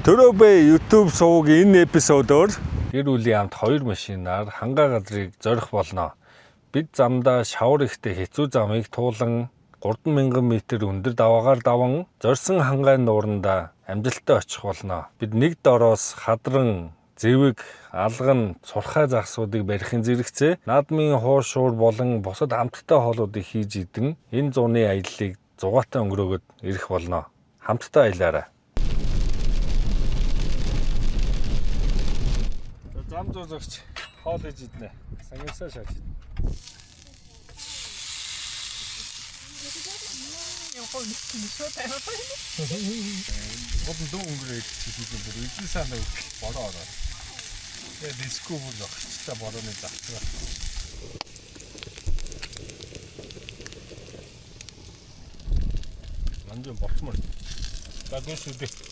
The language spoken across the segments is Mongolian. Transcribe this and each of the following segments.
Төрөөбэй YouTube сувгийн энэ эпизодоор гэр бүлийн хамт 2 машинаар хангаа газрыг зорих болно. Бид замдаа шавар ихтэй хэцүү замыг туулан 3000 м өндөр даваагаар даван зорьсон хангааны нуурандаа амжилттай очих болно. Бид нэг дороос хадран, зэвэг, алган, сурхай загсуудыг барихын зэрэгцээ наадмын хуур шуур болон бусад хамттай хоолуудыг хийж идэн энэ зууны аяллыг зугаатай өнгөрөөгд ирэх болно. Хамтдаа аялаарай. Зам зургч хоол хийж иднэ. Сангисаа шааж иднэ. Гол дөө өнгөрөөд чиглэж бүр эзэн санаа бороо ороо. Тэгээ диско бүр зогсчихлаа борооны завцгаа. Мандын бортмор. Дагш үдэ.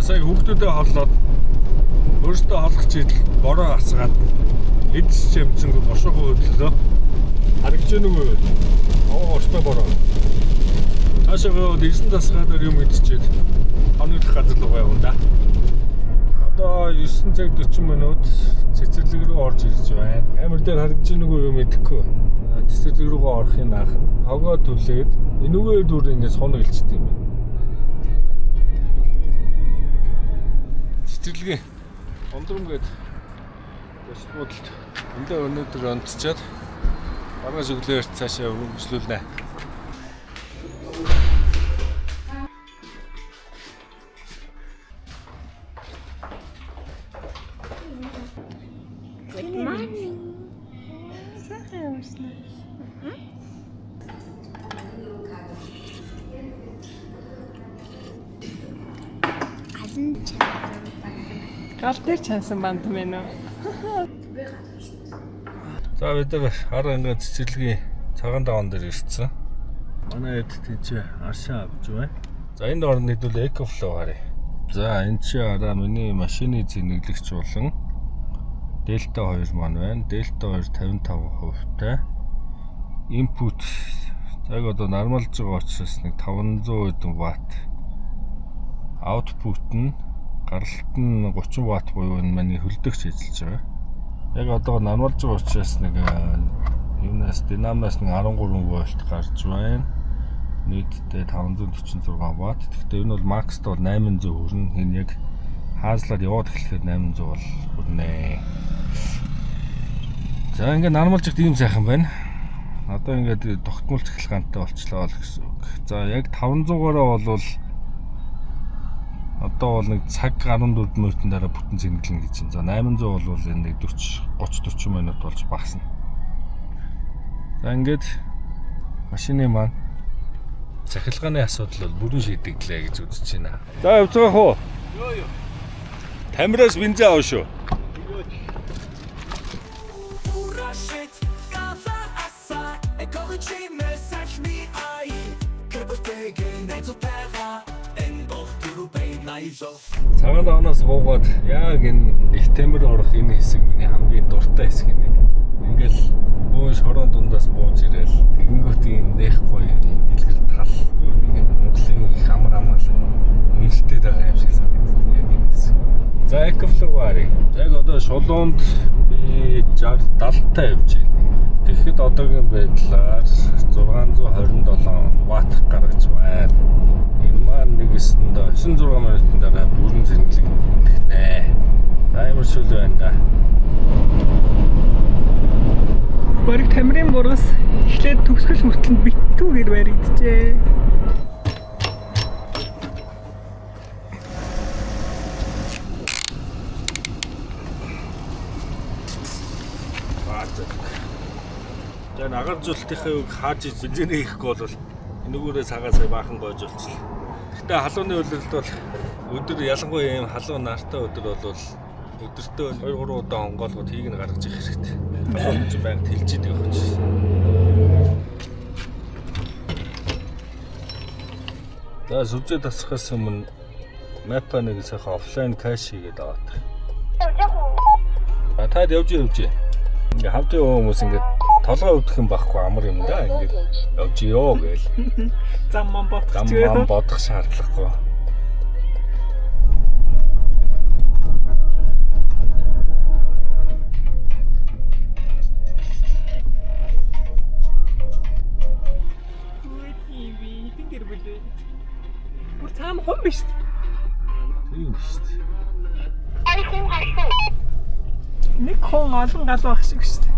Сая хүүхдүүдэд хорлоод өөртөө хорлох чийдэл бороо асгаад эдс чимцэнгүй бошоогоо хөдлөлөө. Харагч гэнэ үү? Өөртөө бороо. Ашигаа 9 тасгаад юм идчихэд хоногдох газар руу явна да. Одоо 9 цаг 40 минут цэцэрлэг рүү орж ирж байна. Амар дээр харагч гэнэ үү юм идэхгүй. Цэцэрлэг рүүгээ орохын наах нь хогоо түлээд энүүгээ дүр ингээд сунаг илчт юм. Цэцэрлэгийн ондром гээд босмодолд өндөө өнөөдөр онцчаад маргааш өглөөр цаашаа өргөжлүүлнэ. Good morning. Сайхан явсан. Гал дээр чансан банд мэн үү? За бид нар хар ангийн цэцэрлэгийн цагаан даван дээр ирсэн. Манай эд тийч аршаа авч байна. За энэ орнд хэдүүл экофлоу харъя. За энэ чи араа миний машины зэниглэгч болон Delta 2 маань байна. Delta 2 55%-тай. Input яг одоо нормалж байгаа учраас нэг 500 хэдэн ватт. Output нь гаралт нь 30 ватт буюу энэ миний хөлдөгч ажиллаж байгаа. Яг одоо нормалж байгаа учраас нэг юунаас динамоос нэг 13 вольт гарч байна. Нийтдээ 546 ватт. Гэхдээ энэ бол максд бол 800 хүрнэ. Энэ яг хаазлаад яваад эхлэхээр 800 бол хүрнэ. За ингээд нормалж ихт ийм сайхан байна. Одоо ингээд тогтмол цахилгаантай болчлоо л гэсэн үг. За яг 500-аараа болвол одоо бол нэг цаг 14 минутын дараа бүтэн зэнгэлэн гэж байна. За 800 бол энэ нэг 30-40 минут болж багасна. За ингээд машины маань цахилгааны асуудал бол бүрэн шийдэгдлээ гэж үзэж байна. За явцгаах уу? Йоо. Тамираас бензин аваа шүү. Цагаан давнаас буугаад яг энэ их темир орох энэ хэсэг миний хамгийн дуртай хэсэг нэг. Ингээл бүүн шорон дундаас бууж ирээл тэгэнгүүт ийм нэх гоё дэлгэр тал нэг Монголын их амар амгалан үнэлтэд байгаа юм шиг санагддаг яг энэ хэсэг. За экофлоу арий. Яг одоо шулуунд би 60-70 та явж байна. Тэгэхэд одоогийн байдлаар 627 ватт гаргаж байна. Энэ маань нэгэсэнд 96 минутын дараа бүрэн зэнгэлэг эхнэ. Таймер шүл байна да. Бараг тамирын бургас эхлээд төгсгөл хүртэл битүүгээр баригджээ. За агаар зүйлтийнхээ үг хааж бензинээ хийхгүй бол энүүгээрээ цагаасаа баахан гойж болчихлоо. Гэхдээ халууны үйлрэлд бол өдөр ялангуяа ийм халуун нартай өдөр бол өдөртөө 2-3 удаа онгоолгоод тийг нь гаргаж ирэх хэрэгтэй. Толгой гэж байнг тэлж идэг явах чинь. За сүзээ тасахаас өмнө мапа нэг сайхан офлайн кэш хийгээд аваад. Таад явж. Ингээ хавтын хүмүүс ингээ толгой өвдөх юм байхгүй амар юм да. Ингээ явж ёо гээл. Зам бодох бодох шаардлагагүй. Бүр цаана хум биш. Тийм шүү дээ. Нэг хон олон гал байх шиг шүү дээ.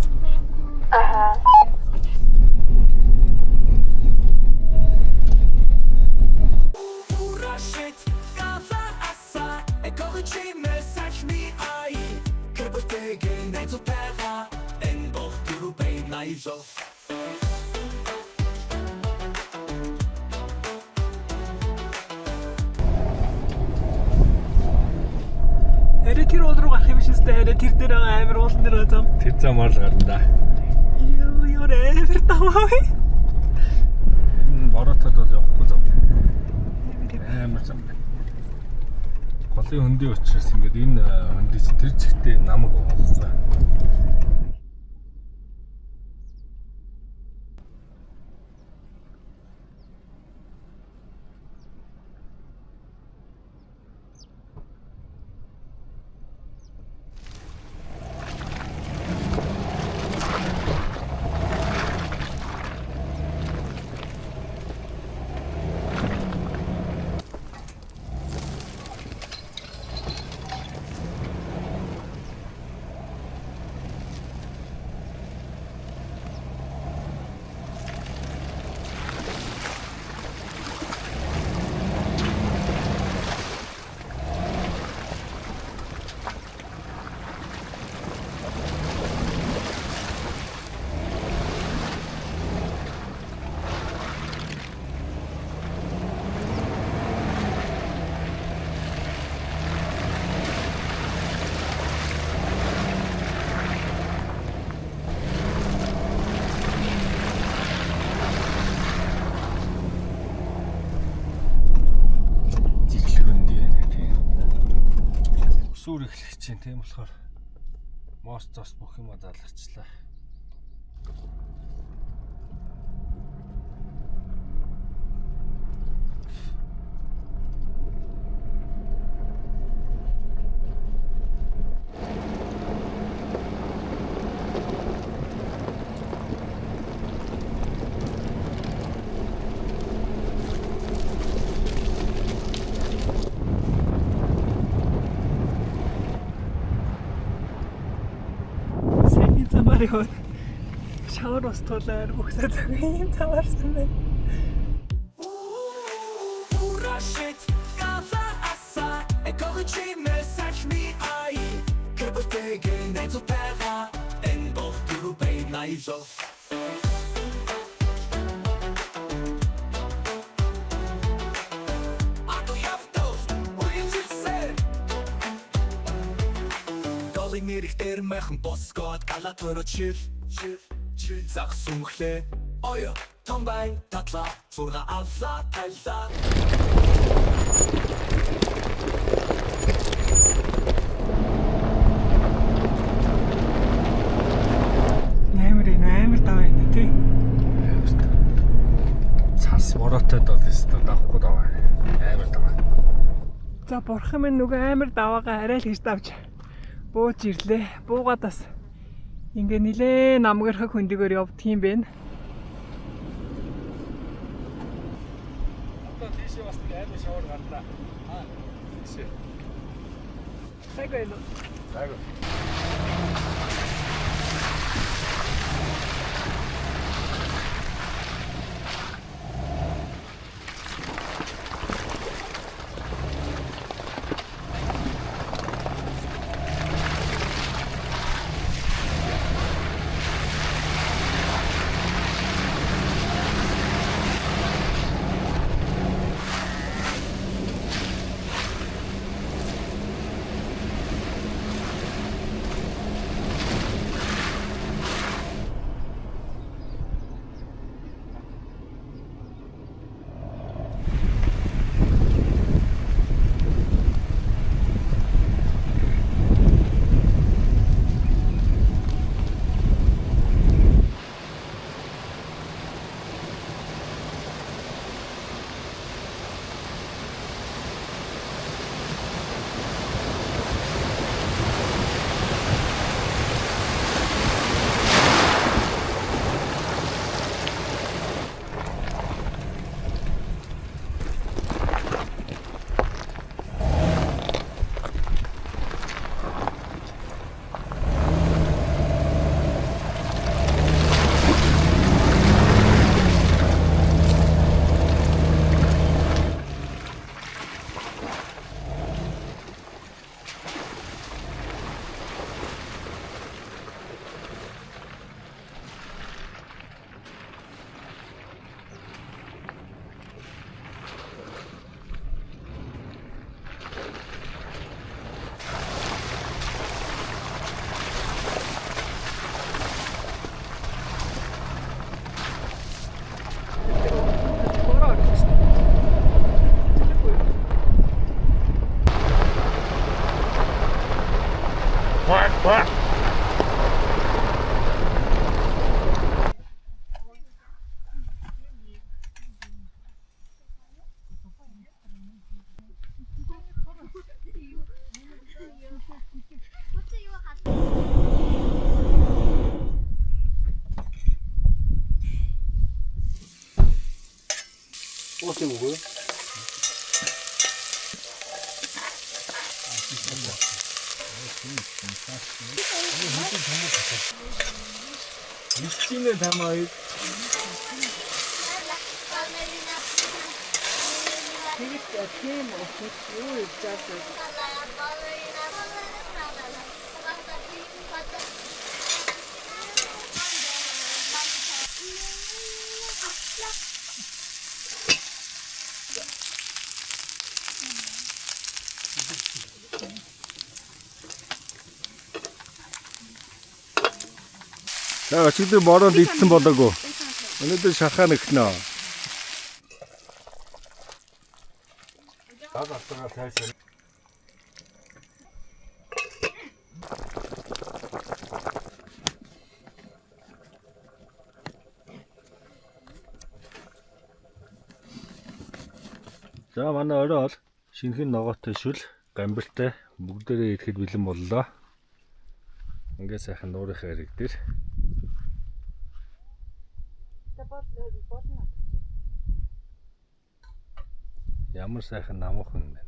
Тэр бол руу гарах юм шиг дээ. Тэр дээр амар уулан дээр зам. Тэр замаар л гарна да. Юу амар таваа. Боротод бол явахгүй зам. Амар зам. Голын хөндийн учраас ингээд энэ хөндөөс тэр зэгтээ намаг байгаа. Сүр эхлэх чинь тийм болохоор мост зос бүх юм заларчлаа. Шавар устуулаар бүхсээ цагийн цаварсан байна. Нэрхтэр мэхэн боскот галатoro чил зах сүнхлээ оё томбай татла зурга алла тайлла Амар тав байна тий. Цас боротод бол өстө давхгүй даваа. Амар даваа. За бурхан минь нөгөө амар даваагаа арай л хийж давж бууж ирлээ. Буугаад бас ингээ нилээ намгархаг хөндөгөр явдгийм бэ. Одоо тийшээ бас нэг аймаг шавар гарлаа. Тийшээ. Сайгүй. Ууц юм уу? Мичинэ тамаа. Тэгээд тийм ухаж юу хийж байгаа За өчигдөр бороонд идсэн болоогүй. Өнөөдөр шахаа нэгтнэ. Таг атгаа цааш. За манай орой бол шинэхэн ногоотой шүл, гамбиртай бүгдээрээ идэхэд бэлэн боллоо. Ингээ сайхан нуурынхаа хэрэг дээр. Ямар сайхан намуухан юм бэ.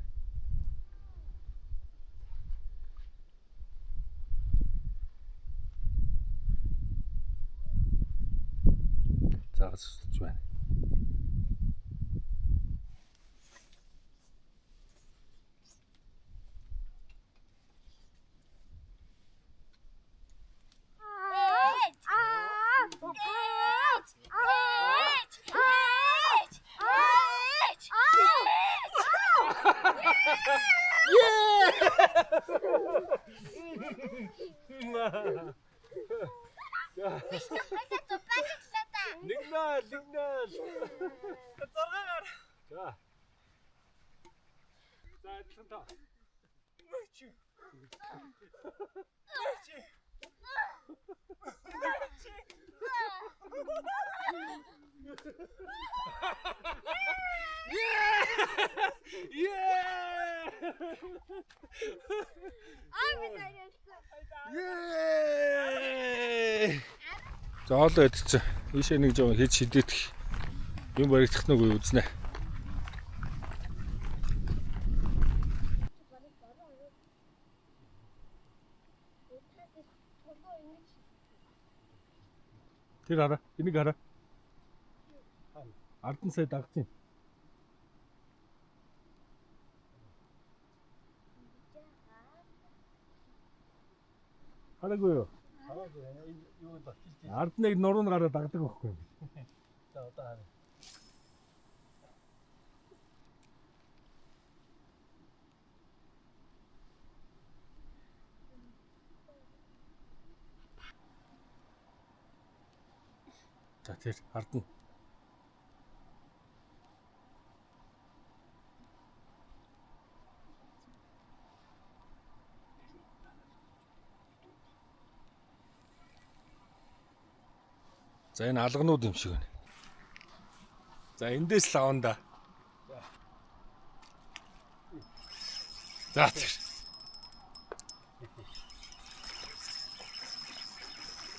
Загас өсөж байна. Лигнал. зургаар. За. За адилхан таа. За олоо идчихэ. Ийшээ нэг жоо хийж шидээх юм баригдах нь үгүй үзнэ. Тэр хараа. Энийг хараа. Ардан сая дагцیں۔ Хараагүй юу? Ардныг нуруунд гараад дагдаг байхгүй. За одоо хараа. За тэр ардна. За энэ алганууд юм шиг байна. За эндээс л авна да. За тэр.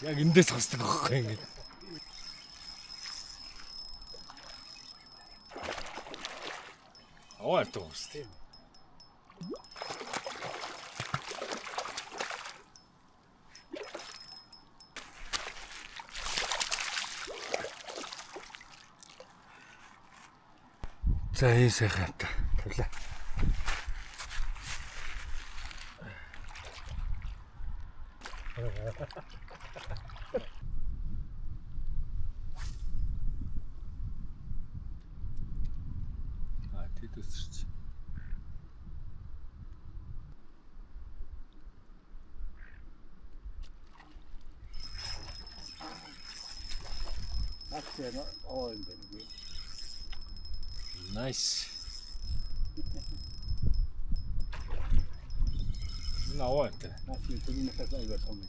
Яг эндээс хасдаг байхгүй ингэ. Аваа тоо шүү. За энэ сайхан та. Тавлаа. Тэд өсөрч. Ахтена оо юм байна. Nice. На вот. Начни ты не хотел бы там.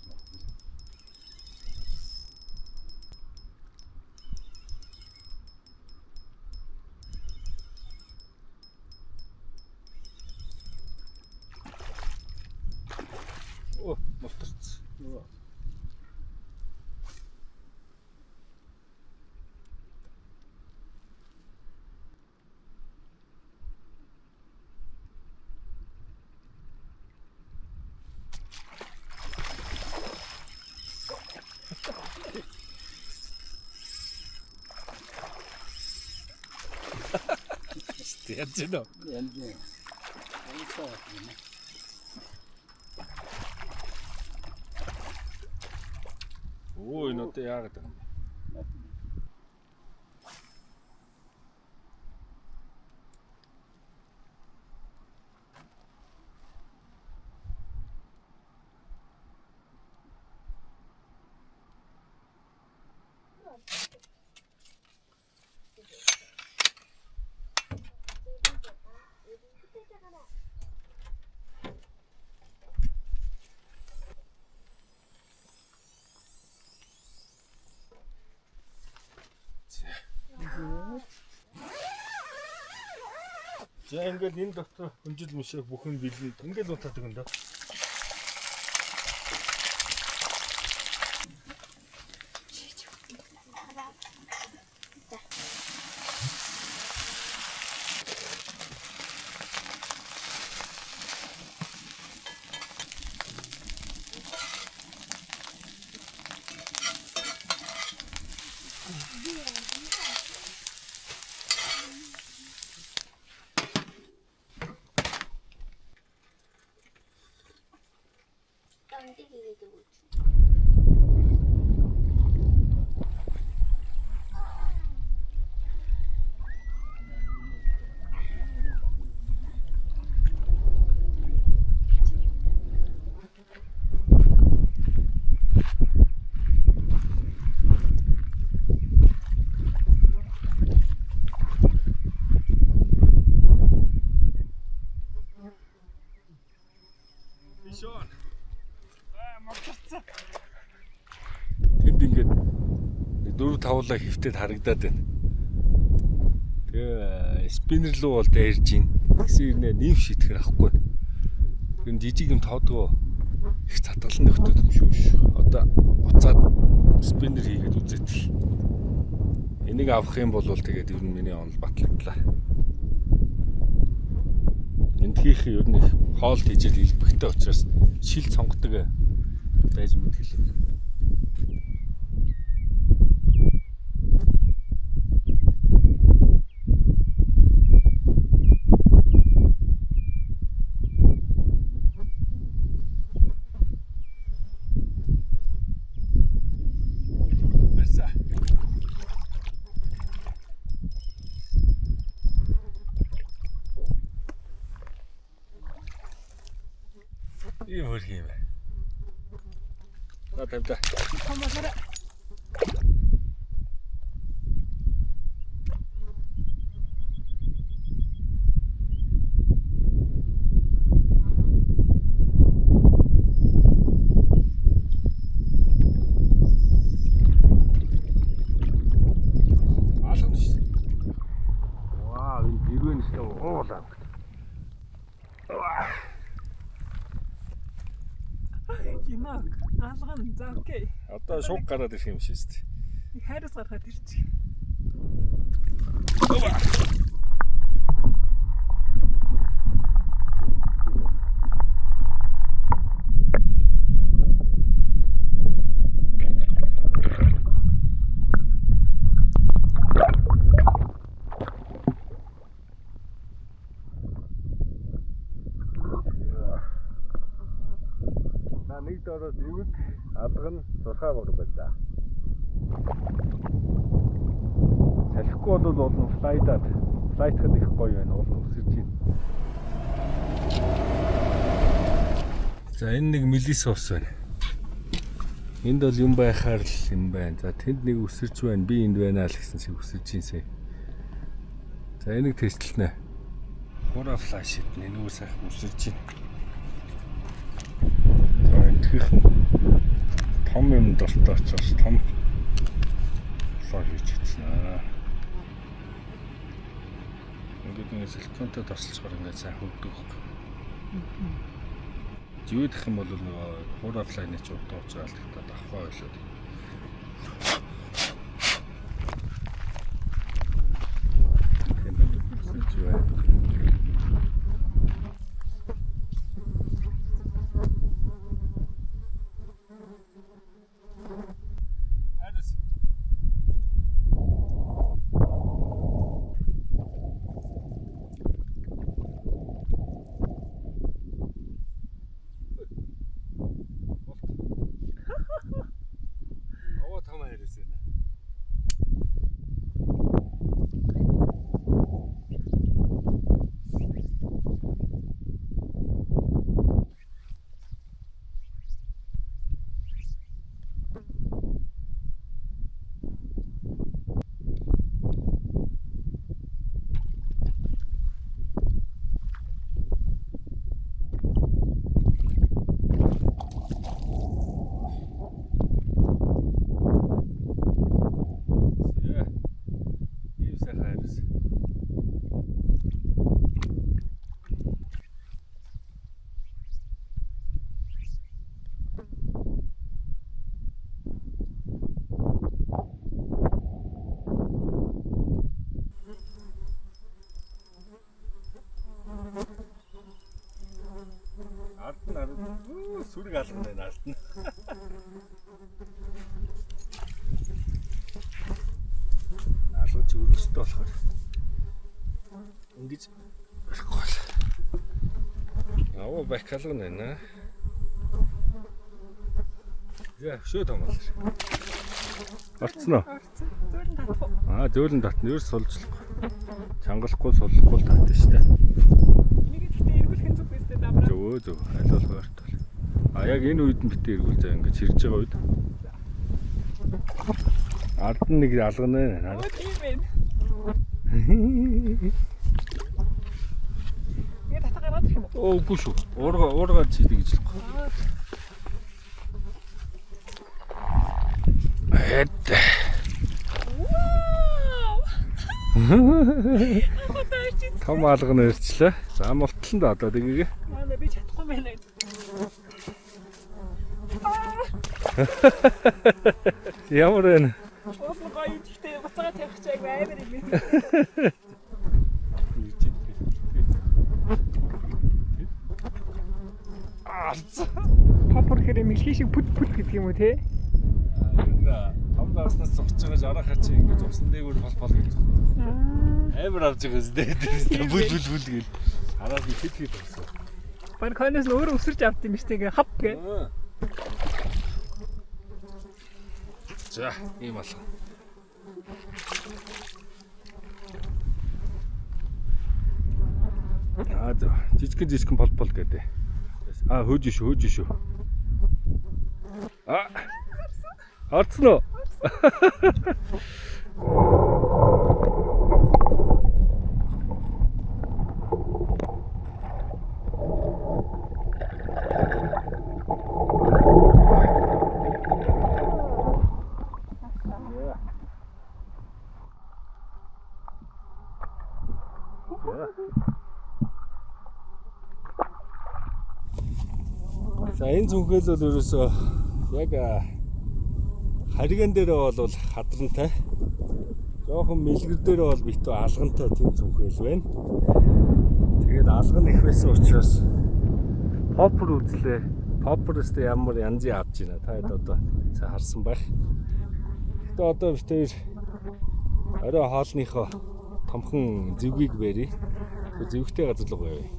О, мостарц. Яаж юм бэ? Янз бүр. Аюултай байна. Оо энэ одоо яагаад юм бэ? За ингээл энэ дотор хүнжил мушиг бүхэн бэлэн ингээл утаадаг юм да. Бишон. Модерцсан. Тэнд ингээд 4-5 хөвтөд харагдаад байна. Тэгээ спиннер руу бол дайрж гин. Тэгсэн ирнэ нэм шитгэр ахгүй. Тэр жижиг юм тоодгоо их цатгалан нөхдөд юм шүү. Одоо буцаад спиннер хийгээд үзээд. Энийг авах юм бол тэгээд ер нь миний онол батлагдлаа. Эндхийнх ер нь их хоолт хийж илбэгтэй учраас шил цонгодог байж мэдгэлээ. Ийм хөрх юм байна. За тавьлаа. Хамаараа. Алган шүү. Вау, энэ дэрвэн шүү. Уулаа. Кино алган за окей. Одоо шуг гараад ирэх юм шиг шүү дээ. Нэг хайраас гаргаад ирчих. Нэг дөрөв ивэг алган 6 байна. Салхигүй бол олон флайтад флайтхад их гоё байна. Олон өсөж байна. За энэ нэг мелис ус байна. Энд бол юм байхаар л юм байна. За тэнд нэг өсөж байна. Би энд байна л гэсэн шиг өсөж гинсэ. За энийг тестлэнэ. Гура флаш итнэ. Нэг сайхан өсөж байна. Том юм дортой учраас том лоо хийж чадсан аа. Ингээд нэг силиконтой тосолцохоор ингээд сайн хөвдөг. Живэдэх юм бол нөгөө хуура флайны ч удаа уцаалтад авахгүй байлаа. Нэг алган байна алт нь. Алгаж өрөөстэй болохоор ингэж барихгүй бол. Яваа байх алган байна. Яа, шөө томол. Орцсон уу? Орцсон. Зөөлөн татах уу? Зөөлөн татна. Ерөөс сулжлахгүй. Чангалахгүй суллахгүй л татна шүү дээ. Энийг ихтэй эргүүлэх зүг үстэй давраа. Зөв. Аль болох ойртол. Яг энэ үед нь битээ эргүүл заа ингэж хэрж байгаа үед. Ард нь нэг алган байна. Оо тийм байна. Яг татаа гараад ирэх юм уу? Оо үгүй шүү. Уурга чийдэг гэж л байна. Эд. Том алган ирчлээ. За мултлан да одоо тэгийг. Манай би чадахгүй байна. Ямар вэ? Офно гоё ихтэй буцаага тавих чиг амар юм. Попор хэрэг мэлхий шиг пүт гэдэг юм уу те? Том дааснаас зогсож байгаа жарахаа чи ингэж усан дээгүүр бол гэж. Амар авч байгаа зү. Бүл гэл. Хараад би хит болсон. Баг хойноос нь өөр өсөрч авт юм штэ ингээ хап гэ. За, ийм алга. Жижигхэн бол гэдэг. Хөөж шүү. Орцсон уу? За энэ зүнхэл бол ерөөсөө яг хариган дээр бол хадрантай. Жохон мэлгэр дээр бол битүү алгантай тийм зүнхэл байна. Тэгээд алган их байсан учраас поппер үзлээ. Попперст ямар янзын авч байна. Та хэд одоо сайн харсан байх. Гэтэ одоо битээр орой хоолныхоо томхон зэвгийг бэрий. Зэвгтэй газар руу явъя.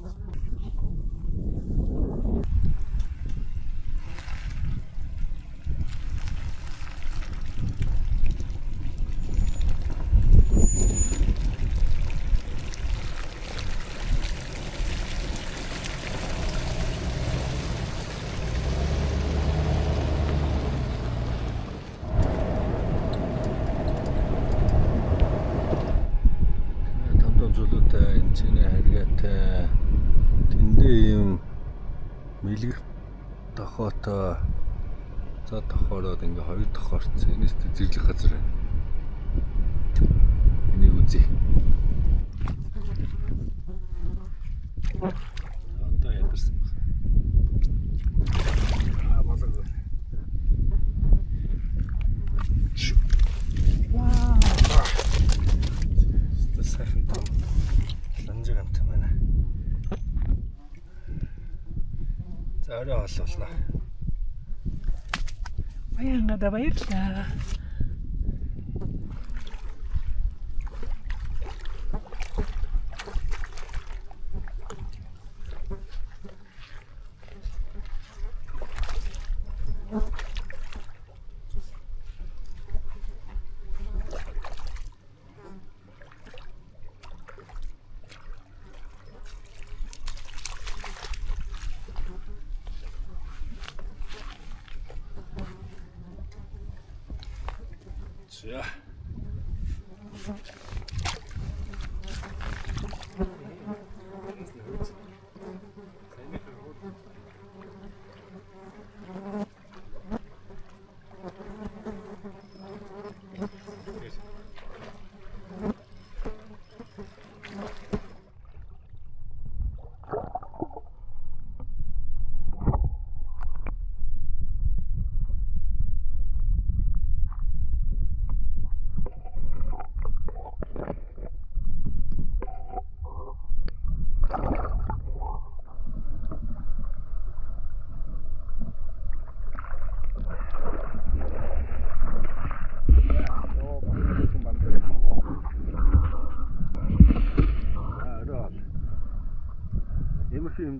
Чиний харьяатай тэндээ юм мэлгэр тохоотой за тохоороод ингээ хоёр тохоорцсон. Энэс зэрлэг газар байна. Энийг үзье. Одоо ядарсан байна. Болоо. Вау. Сайхан том. Ланжигант байна. За орой оллоо. Баянгада баярлаа. Ja.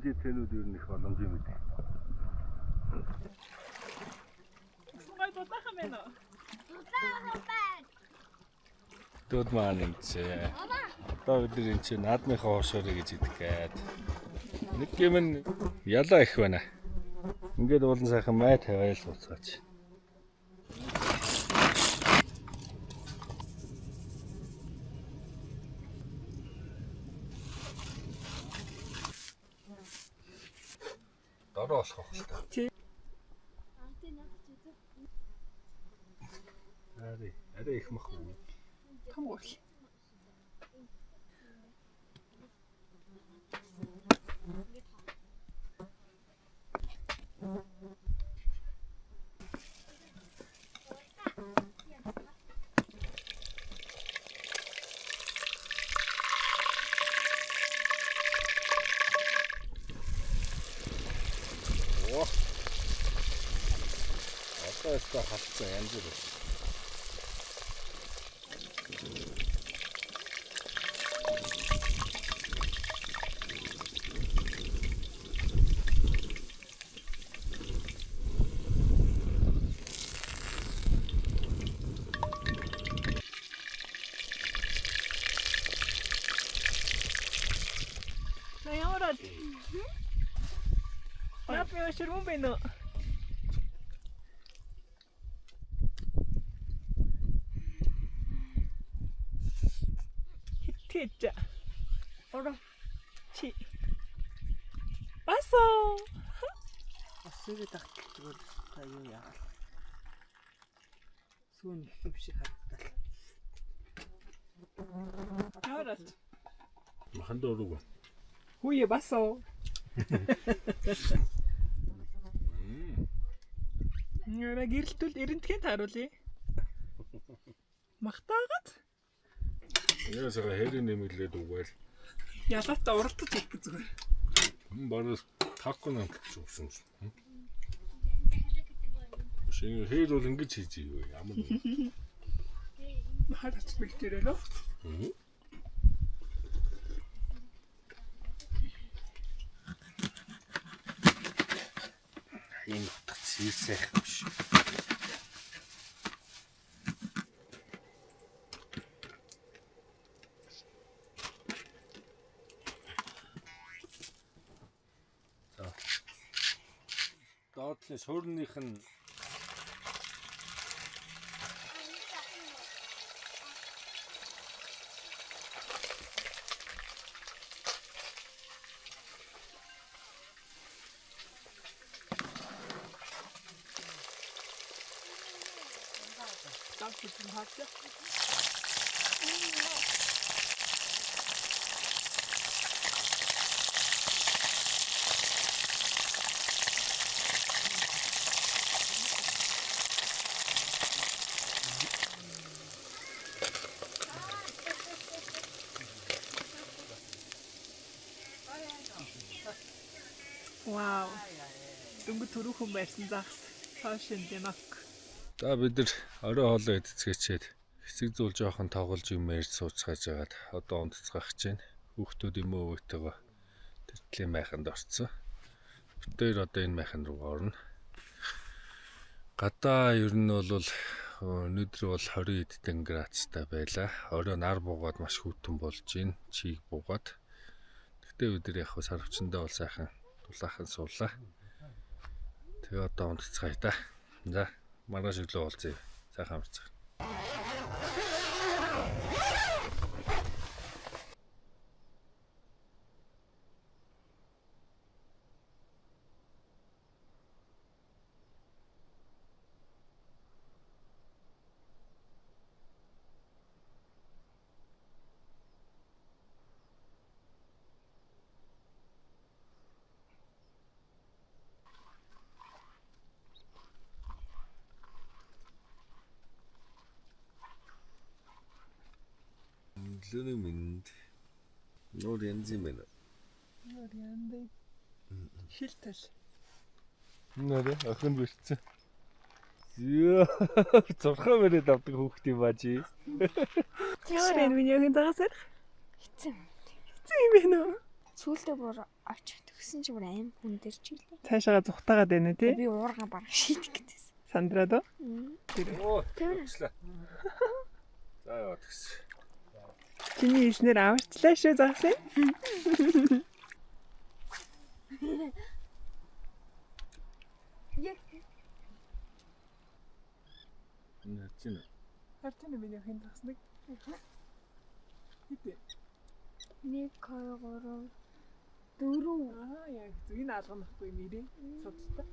хэмжээ цэнүүд ер нь их боломжтой мэт. Гай дутаахан байна уу? Дүүд маань энэ. Одоо бид энэ чинь наадмынхаа хоошоорой гэж хэлдэг гээд. Нэг юм нь ялаа их байна. Ингээд уулан сайхан май тавиал сууцгаач. Дороо болох л та. Тий. Арай их мах уу. Хамгүй. Одоо халтсан янз бүр. Наявраад. Япи ширмэн байна уу? Хитэж. Ороо. Чи. Басо. Асуугаад тагтчихвол та юу яагаад? Сүүн их биш хаттал. Яарат. Махан дөрөв. Хүйе басо. Яра гэрэлтүүл эрентхэн тааруулъя. Махтаагаад Яасаа хэрэг нэмэлээд үгээл. ялаатаа уралдаж ирэх гэж зүгээр. Баруус таккунаа гэж өгсөн юм. Шинэ хээр бол ингэж хийж юу ямар нэг. Харач бэлтэрэлөө. Энэ утга цэвсэх биш. За. Доотлын суурных нь Давчсан хаачих. Вау. Дөнгө төрөөхөн байсан загс. Цаашин дэмак. за бид нар орой хоолой эцгэчээд хэсэг зүйл жоохон тоглож юм ярьж сууцгааж байгаад одоо унтцгаах гэж байна. Хүүхдүүд юм уу өвтэйгөө тэртлийн майханд орцсон. Бид хоёр одоо энэ майхан руу орно. Гадаа ер нь бол өнөөдөр бол 20 эдэн градустай байлаа. Орой нар буугаад маш хүйтэн болж байна. Чийг буугаад. Гэхдээ бид нар яг сарвчандаа бол сайхан дулаахан суулаа. Тэгээ одоо унтцгаая та. За маргааш өглөө уулзъя. Сайхан амарцгаая. Лүний минь нөр янз юм байна. Нөр янз. Шилтэл. Нэр охин бэрцэн. Яа, зурхаа мөрөд авдаг хүүхд юм ба чи. Яар энэ миний охин дагасаар. Эцэм. Эцэг юм байна уу? Сүүлдээ бүр авч идэх Тэгсэн чи бүр аим хүн дээр ч илээ. Цаашаага зүхтаагаад байна тий. Би уурга барах шийдэх гэсэн. Сандраад уу? Оо. Тэр За яваад гэсэн. Чиний ирснээр аварчлаа шүү загсан. Нэрчнэ. Хартын миний хэн таснаг. Хитэ. 1 2 3 4 Аа яг энэ алганахгүй нэрээ. Судалтай.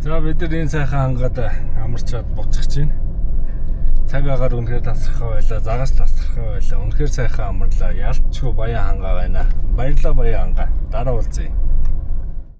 За бид нар энэ сайхан хангад амарчаад буцах чинь. Цаг агаар үнэхээр тасархаа байлаа, загас тасархаа байлаа. Үнэхээр сайхан амарлаа. Ялчгүй баян хангаа байна. Баярлалаа баян хангаа. Дараа уулзъя.